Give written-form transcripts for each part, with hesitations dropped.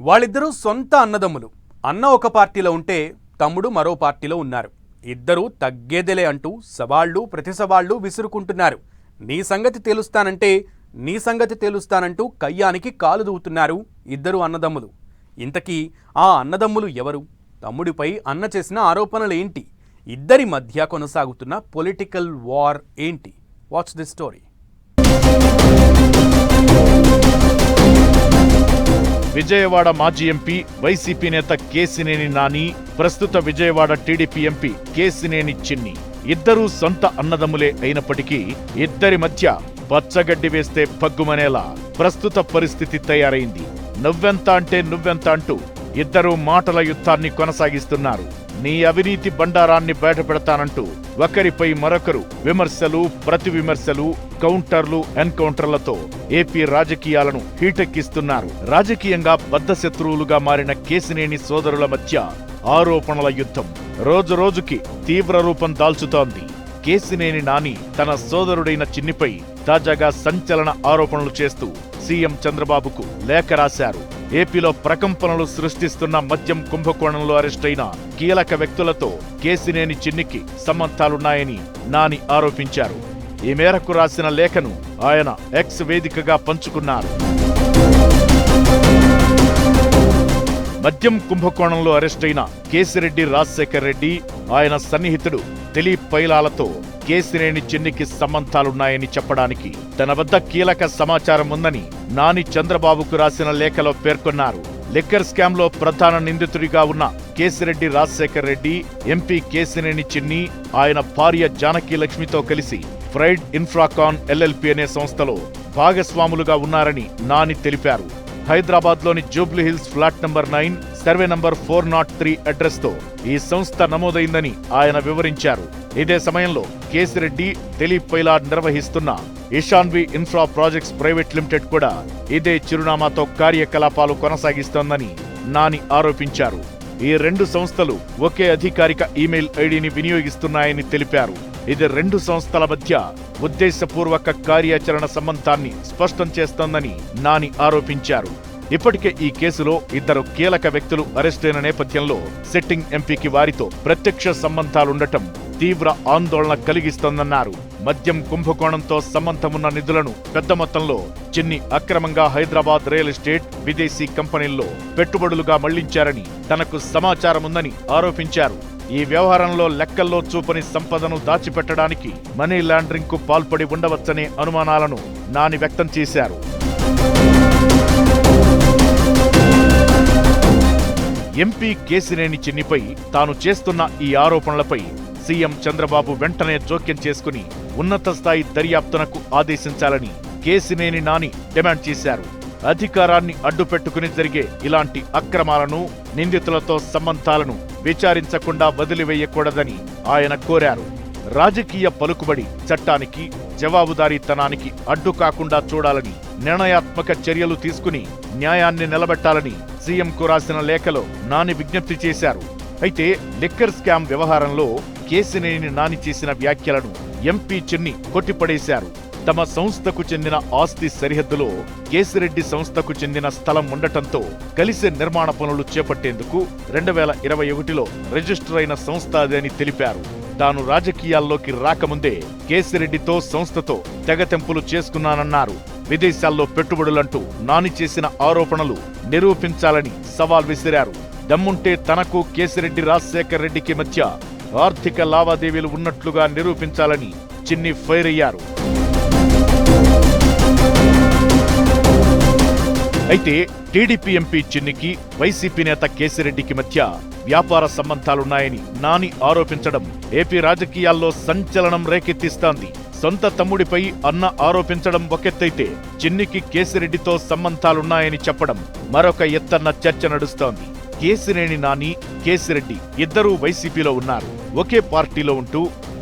వాళ్ళిద్దరూ సొంత అన్నదమ్ములు. అన్న ఒక పార్టీలో ఉంటే తమ్ముడు మరో పార్టీలో ఉన్నారు. ఇద్దరూ తగ్గేదెలే అంటూ సవాళ్లు ప్రతి సవాళ్లు విసురుకుంటున్నారు. నీ సంగతి తేలుస్తానంటే నీ సంగతి తేలుస్తానంటూ కయ్యానికి కాలు దూవుతున్నారు ఇద్దరు అన్నదమ్ములు. ఇంతకీ ఆ అన్నదమ్ములు ఎవరు? తమ్ముడిపై అన్న చేసిన ఆరోపణలేంటి? ఇద్దరి మధ్య కొనసాగుతున్న పొలిటికల్ వార్ ఏంటి? Watch this story. విజయవాడ మాజీ ఎంపీ వైసీపీ నేత కేశినేని నాని, ప్రస్తుత విజయవాడ టీడీపీ ఎంపీ కేశినేని చిన్ని ఇద్దరూ సొంత అన్నదమ్ములే అయినప్పటికీ ఇద్దరి మధ్య పచ్చగడ్డి వేస్తే పగ్గుమనేలా ప్రస్తుత పరిస్థితి తయారైంది. నువ్వెంత అంటే నువ్వెంత అంటూ ఇద్దరూ మాటల యుద్ధాన్ని కొనసాగిస్తున్నారు. నీ అవినీతి బండారాన్ని బయటపెడతానంటూ ఒకరిపై మరొకరు విమర్శలు, ప్రతి విమర్శలు, కౌంటర్లు, ఎన్కౌంటర్లతో ఏపీ రాజకీయాలను హీటెక్కిస్తున్నారు. రాజకీయంగా బద్ధశత్రువులుగా మారిన కేశినేని సోదరుల మధ్య ఆరోపణల యుద్ధం రోజురోజుకి తీవ్ర రూపం దాల్చుతోంది. కేశినేని నాని తన సోదరుడైన చిన్నిపై తాజాగా సంచలన ఆరోపణలు చేస్తూ సీఎం చంద్రబాబుకు లేఖ రాశారు. ఏపీలో ప్రకంపనలు సృష్టిస్తున్న మద్యం కుంభకోణంలో అరెస్టైన కీలక వ్యక్తులతో కేశినేని చిన్నికి సంబంధాలున్నాయని నాని ఆరోపించారు. ఈ మేరకు రాసిన లేఖను ఆయన ఎక్స్ వేదికగా పంచుకున్నారు. మద్యం కుంభకోణంలో అరెస్టైన కేశిరెడ్డి రాజశేఖర్ రెడ్డి, ఆయన సన్నిహితుడు దిలీప్ పైలాలతో కేశినేని చిన్నికి సంబంధాలున్నాయని చెప్పడానికి తన వద్ద కీలక సమాచారం ఉందని నాని చంద్రబాబుకు రాసిన లేఖలో పేర్కొన్నారు. లిక్కర్ స్కామ్ లో ప్రధాన నిందితుడిగా ఉన్న కేశిరెడ్డి రాజశేఖర్ రెడ్డి, ఎంపీ కేశినేని చిన్ని ఆయన భార్య జానకి లక్ష్మితో కలిసి ఫ్రైడ్ ఇన్ఫ్రాకాన్ ఎల్ఎల్పీ అనే సంస్థలో భాగస్వాములుగా ఉన్నారని నాని తెలిపారు. హైదరాబాద్లోని Jubilee Hills flat number 9, survey number 403 address తో ఈ సంస్థ నమోదైందని ఆయన వివరించారు. ఇదే సమయంలో కేశిరెడ్డి, దిలీప్ పైలాడ్ నిర్వహిస్తున్న Ishanvi infra projects private limited కూడా ఇదే చిరునామాతో కార్యకలాపాలు కొనసాగిస్తోందని నాని ఆరోపించారు. ఈ రెండు సంస్థలు ఒకే అధికారిక ఈమెయిల్ ఐడిని వినియోగిస్తున్నాయని తెలిపారు. ఇది రెండు సంస్థల మధ్య ఉద్దేశపూర్వక కార్యాచరణ సంబంధాన్ని స్పష్టం చేస్తోందని నాని ఆరోపించారు. ఇప్పటికే ఈ కేసులో ఇద్దరు కీలక వ్యక్తులు అరెస్టైన నేపథ్యంలో సిట్టింగ్ ఎంపీకి వారితో ప్రత్యక్ష సంబంధాలుండటం తీవ్ర ఆందోళన కలిగిస్తోందన్నారు. మద్యం కుంభకోణంతో సంబంధమున్న నిధులను పెద్ద మొత్తంలో చిన్ని అక్రమంగా హైదరాబాద్ రియల్ ఎస్టేట్, విదేశీ కంపెనీల్లో పెట్టుబడులుగా మళ్లించారని తనకు సమాచారముందని ఆరోపించారు. ఈ వ్యవహారంలో లెక్కల్లో చూపని సంపదను దాచిపెట్టడానికి మనీ లాండరింగ్ కు పాల్పడి ఉండవచ్చనే అనుమానాలను నాని వ్యక్తం చేశారు. ఎంపీ కేశినేని చిన్నిపై తాను చేస్తున్న ఈ ఆరోపణలపై సీఎం చంద్రబాబు వెంటనే జోక్యం చేసుకుని ఉన్నత స్థాయి దర్యాప్తునకు ఆదేశించాలని కేశినేని నాని డిమాండ్ చేశారు. అధికారాన్ని అడ్డుపెట్టుకుని జరిగే ఇలాంటి అక్రమాలను, నిందితులతో సంబంధాలను విచారించకుండా వదిలివేయకూడదని ఆయన కోరారు. రాజకీయ పలుకుబడి చట్టానికి, జవాబుదారీతనానికి అడ్డు కాకుండా చూడాలని, నిర్ణయాత్మక చర్యలు తీసుకుని న్యాయాన్ని నిలబెట్టాలని సీఎంకు రాసిన లేఖలో నాని విజ్ఞప్తి చేశారు. అయితే లిక్కర్ స్కామ్ వ్యవహారంలో కేశినేని నాని చేసిన వ్యాఖ్యలను ఎంపీ చిన్ని కొట్టిపడేశారు. తమ సంస్థకు చెందిన ఆస్తి సరిహద్దులో కేశిరెడ్డి సంస్థకు చెందిన స్థలం ఉండటంతో కలిసే నిర్మాణ పనులు చేపట్టేందుకు 2021లో రిజిస్టర్ అయిన సంస్థ అదని తెలిపారు. తాను రాజకీయాల్లోకి రాకముందే కేశిరెడ్డితో సంస్థతో తెగతెంపులు చేసుకున్నానన్నారు. విదేశాల్లో పెట్టుబడులంటూ నాని చేసిన ఆరోపణలు నిరూపించాలని సవాల్ విసిరారు. దమ్ముంటే తనకు కేశిరెడ్డి రాజశేఖర్ రెడ్డికి మధ్య ఆర్థిక లావాదేవీలు ఉన్నట్లుగా నిరూపించాలని చిన్ని ఫైర్ అయ్యారు. అయితే టీడీపీ ఎంపీ చిన్నికి, వైసీపీ నేత కేశిరెడ్డికి మధ్య వ్యాపార సంబంధాలున్నాయని నాని ఆరోపించడం ఏపీ రాజకీయాల్లో సంచలనం రేకెత్తిస్తోంది. సొంత తమ్ముడిపై అన్న ఆరోపించడం ఒకెత్తైతే చిన్నికి కేశిరెడ్డితో సంబంధాలున్నాయని చెప్పడం మరొక ఎత్తన్న చర్చ నడుస్తోంది. కేశినేని నాని, కేశిరెడ్డి ఇద్దరూ వైసీపీలో ఉన్నారు. ఒకే పార్టీలో ఉంటూ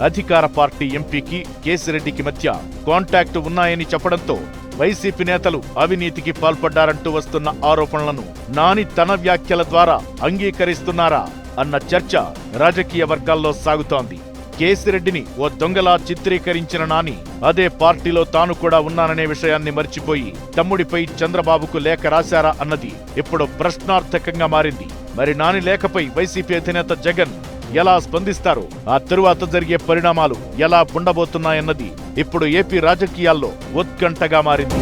అధికార పార్టీ ఎంపీకి కేశిరెడ్డికి మధ్య కాంటాక్ట్ ఉన్నాయని చెప్పడంతో వైసీపీ నేతలు అవినీతికి పాల్పడ్డారంటూ వస్తున్న ఆరోపణలను నాని తన వ్యాఖ్యల ద్వారా అంగీకరిస్తున్నారా అన్న చర్చ రాజకీయ వర్గాల్లో సాగుతోంది. కేసిరెడ్డిని ఓ దొంగలా చిత్రీకరించిన నాని అదే పార్టీలో తాను కూడా ఉన్నాననే విషయాన్ని మర్చిపోయి తమ్ముడిపై చంద్రబాబుకు లేఖ రాశారా అన్నది ఇప్పుడు ప్రశ్నార్థకంగా మారింది. మరి నాని లేఖపై వైసీపీ అధినేత జగన్ ఎలా స్పందిస్తారో, ఆ తరువాత జరిగే పరిణామాలు ఎలా ఉండబోతున్నాయన్నది ఇప్పుడు ఏపీ రాజకీయాల్లో ఉత్కంఠగా మారింది.